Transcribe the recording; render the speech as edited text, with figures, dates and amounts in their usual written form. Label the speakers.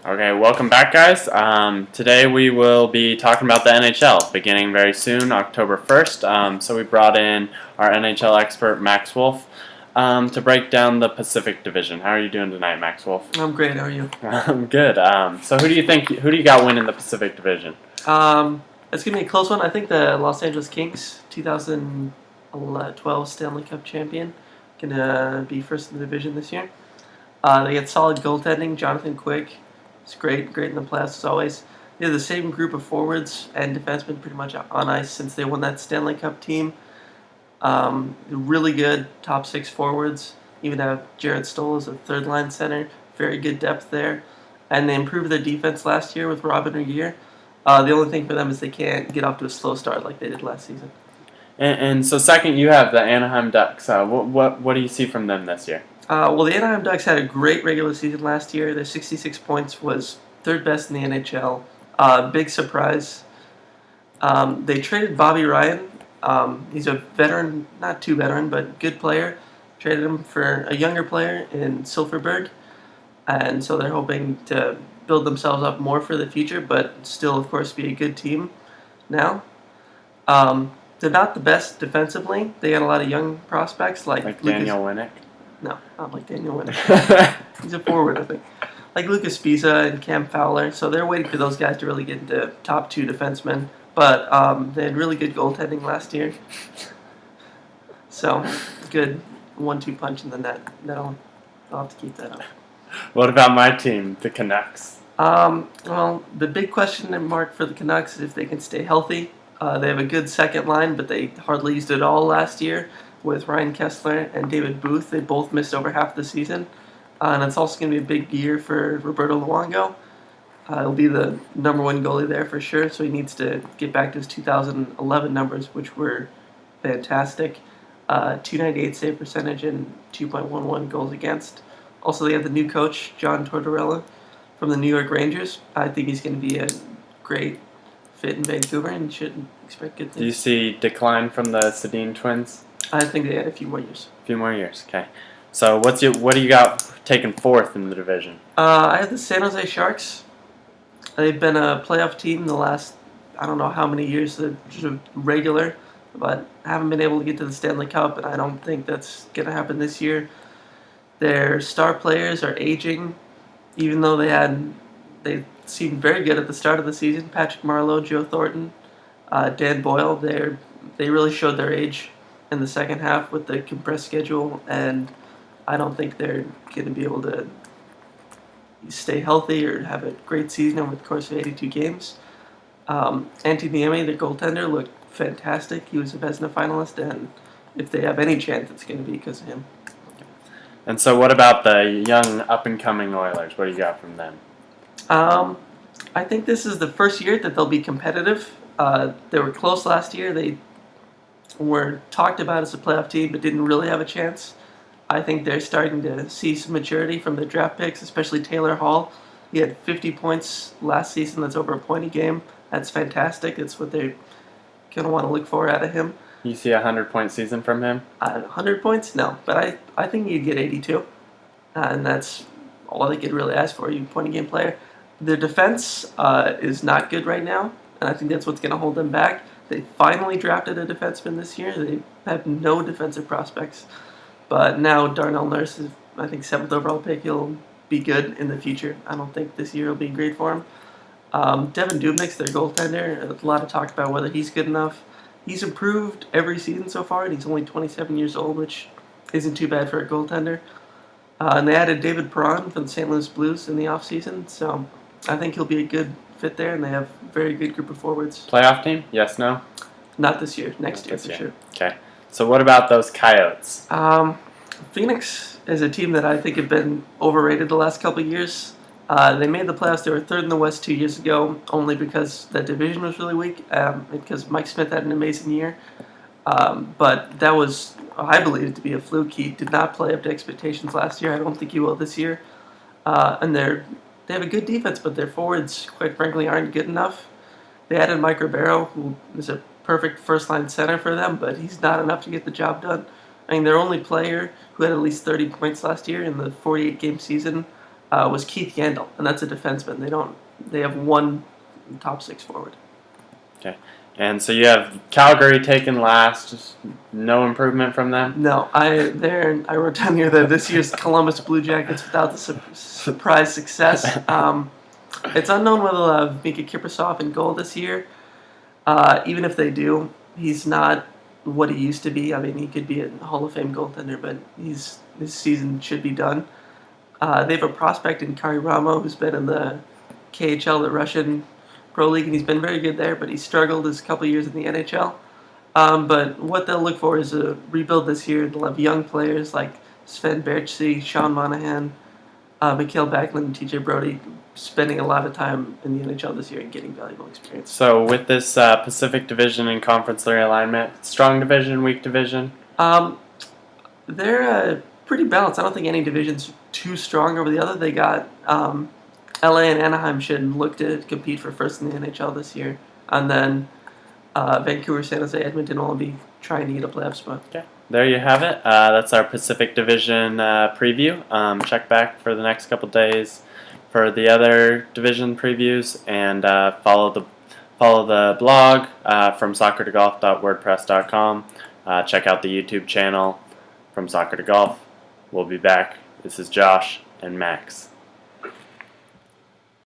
Speaker 1: Okay, welcome back, guys. Today we will be talking about the NHL beginning very soon, October 1st. So we brought in our NHL expert, Max Wolf, to break down the Pacific Division. How are you doing tonight, Max Wolf?
Speaker 2: I'm great. How are you?
Speaker 1: I'm good. So who do you got winning the Pacific Division?
Speaker 2: It's gonna be a close one. I think the Los Angeles Kings, 2012 Stanley Cup champion, gonna be first in the division this year. They get solid goaltending. Jonathan Quick is great in the playoffs as always. They have the same group of forwards and defensemen pretty much on ice since they won that Stanley Cup team. Really good top six forwards. Even have Jared Stoll as a third line center. Very good depth there. And they improved their defense last year with Robin Regier. The only thing for them is they can't get off to a slow start like they did last season.
Speaker 1: And so second, you have the Anaheim Ducks. What do you see from them this year?
Speaker 2: Well, the Anaheim Ducks had a great regular season last year. Their 66 points was third best in the NHL. Big surprise. They traded Bobby Ryan. He's a veteran, not too veteran, but good player. Traded him for a younger player in Silfverberg. And so they're hoping to build themselves up more for the future, but still, of course, be a good team now. They're not the best defensively. They got a lot of young prospects like
Speaker 1: Daniel Winnick?
Speaker 2: No, not like Daniel Winnick. He's a forward, I think. Like Lucas Pisa and Cam Fowler. So they're waiting for those guys to really get into top two defensemen. But they had really good goaltending last year. So, good 1-2 punch in the net. I'll have to keep that up.
Speaker 1: What about my team, the Canucks?
Speaker 2: Well, the big question mark for the Canucks is if they can stay healthy. They have a good second line, but they hardly used it all last year with Ryan Kessler and David Booth. They both missed over half the season. And it's also going to be a big year for Roberto Luongo. He'll be the number one goalie there for sure, so he needs to get back to his 2011 numbers, which were fantastic. 298 save percentage and 2.11 goals against. Also, they have the new coach, John Tortorella, from the New York Rangers. I think he's going to be a great fit in Vancouver and should expect good things.
Speaker 1: Do you see decline from the Sedin twins?
Speaker 2: I think they had a few more years.
Speaker 1: A few more years, okay. So what do you got taking fourth in the division?
Speaker 2: I have the San Jose Sharks. They've been a playoff team the last, I don't know how many years, they're just regular, but haven't been able to get to the Stanley Cup, and I don't think that's going to happen this year. Their star players are aging, even though they seemed very good at the start of the season. Patrick Marleau, Joe Thornton, Dan Boyle, they really showed their age in the second half with the compressed schedule, and I don't think they're going to be able to stay healthy or have a great season over the course of 82 games. Antti Niemi, their goaltender, looked fantastic. He was a Vezina finalist, and if they have any chance, it's going to be because of him.
Speaker 1: And so what about the young up-and-coming Oilers? What do you got from them?
Speaker 2: I think this is the first year that they'll be competitive. They were close last year. They were talked about as a playoff team, but didn't really have a chance. I think they're starting to see some maturity from the draft picks, especially Taylor Hall. He had 50 points last season. That's over a point a game. That's fantastic. That's what they're going to want to look for out of him.
Speaker 1: You see a 100-point season from him?
Speaker 2: 100 points? No, but I think you'd get 82. And that's all they could really ask for, you point-a-game player. Their defense is not good right now, and I think that's what's going to hold them back. They finally drafted a defenseman this year. They have no defensive prospects. But now Darnell Nurse is, I think, 7th overall pick. He'll be good in the future. I don't think this year will be great for him. Devin Dubnyk's their goaltender. A lot of talk about whether he's good enough. He's improved every season so far, and he's only 27 years old, which isn't too bad for a goaltender. And they added David Perron from the St. Louis Blues in the offseason, so I think he'll be a good fit there, and they have a very good group of forwards.
Speaker 1: Playoff team? Yes, no?
Speaker 2: Not this year. Next year, for sure.
Speaker 1: Okay. So what about those Coyotes?
Speaker 2: Phoenix is a team that I think have been overrated the last couple of years. They made the playoffs. They were third in the West 2 years ago, only because the division was really weak, because Mike Smith had an amazing year. But that was, I believe, to be a fluke. He did not play up to expectations last year. I don't think he will this year. And they have a good defense, but their forwards, quite frankly, aren't good enough. They added Mike Ribeiro, who is a perfect first-line center for them, but he's not enough to get the job done. I mean, their only player who had at least 30 points last year in the 48-game season was Keith Yandel, and that's a defenseman. They have one top six forward.
Speaker 1: Okay. And so you have Calgary taken last. Just no improvement from them.
Speaker 2: No, I wrote down here that this year's Columbus Blue Jackets without the surprise success. It's unknown whether they'll have Mika Kiprusoff in goal this year. Even if they do, he's not what he used to be. I mean, he could be a Hall of Fame goaltender, but this season should be done. They have a prospect in Kari Ramo who's been in the KHL, the Russian Pro League, and he's been very good there, but he struggled his couple years in the NHL. But what they'll look for is a rebuild this year. They'll have young players like Sven Berchi, Sean Monahan, Mikhail Backlund, and TJ Brody spending a lot of time in the NHL this year and getting valuable experience.
Speaker 1: So with this Pacific Division and conference realignment, strong division, weak division?
Speaker 2: They're pretty balanced. I don't think any division's too strong over the other. They got LA and Anaheim should look to compete for first in the NHL this year. And then Vancouver, San Jose, Edmonton will be trying to get a playoff spot.
Speaker 1: Okay, there you have it. That's our Pacific Division preview. Check back for the next couple days for the other division previews, and follow the blog from soccer2golf.wordpress.com. Check out the YouTube channel from Soccer to Golf. We'll be back. This is Josh and Max.